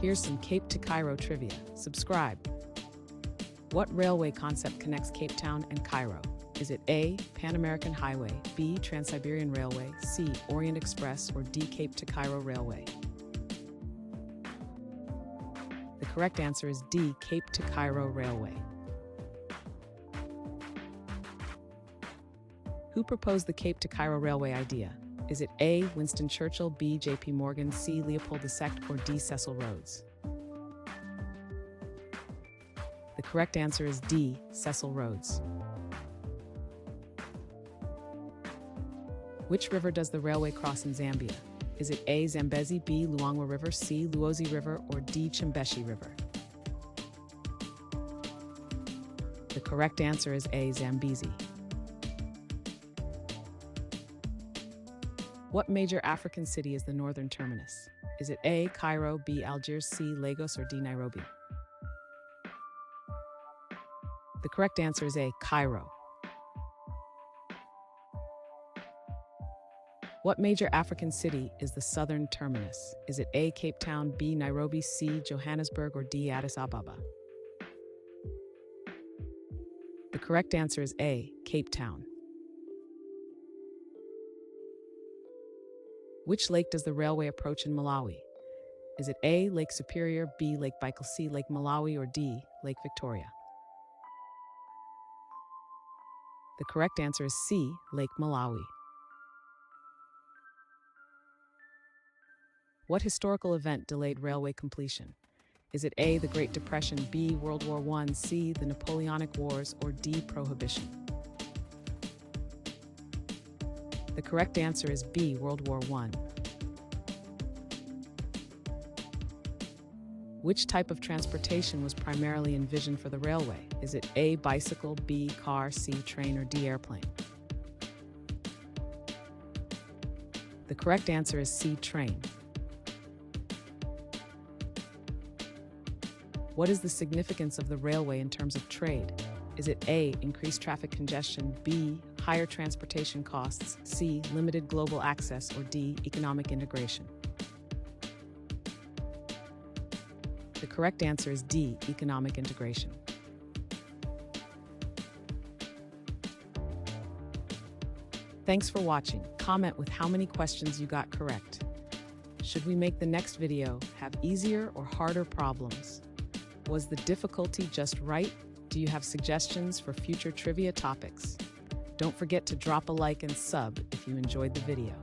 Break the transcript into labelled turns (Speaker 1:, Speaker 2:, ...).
Speaker 1: Here's some Cape to Cairo trivia. Subscribe. What railway concept connects Cape Town and Cairo? Is it A, Pan American Highway, B, Trans-Siberian Railway, C, Orient Express, or D, Cape to Cairo Railway? The correct answer is D, Cape to Cairo Railway. Who proposed the Cape to Cairo Railway idea? Is it A, Winston Churchill, B, J.P. Morgan, C, Leopold II, or D, Cecil Rhodes? The correct answer is D, Cecil Rhodes. Which river does the railway cross in Zambia? Is it A, Zambezi, B, Luangwa River, C, Luozi River, or D, Chimbeshi River? The correct answer is A, Zambezi. What major African city is the northern terminus? Is it A, Cairo, B, Algiers, C, Lagos, or D, Nairobi? The correct answer is A, Cairo. What major African city is the southern terminus? Is it A, Cape Town, B, Nairobi, C, Johannesburg, or D, Addis Ababa? The correct answer is A, Cape Town. Which lake does the railway approach in Malawi? Is it A, Lake Superior, B, Lake Baikal, C, Lake Malawi, or D, Lake Victoria? The correct answer is C, Lake Malawi. What historical event delayed railway completion? Is it A, the Great Depression, B, World War I, C, the Napoleonic Wars, or D, Prohibition? The correct answer is B, World War I. Which type of transportation was primarily envisioned for the railway? Is it A, bicycle, B, car, C, train, or D, airplane? The correct answer is C, train. What is the significance of the railway in terms of trade? Is it A, increased traffic congestion, B, higher transportation costs, C, limited global access, or D, economic integration? The correct answer is D, economic integration. Thanks for watching. Comment with how many questions you got correct. Should we make the next video have easier or harder problems? Was the difficulty just right? Do you have suggestions for future trivia topics? Don't forget to drop a like and sub if you enjoyed the video.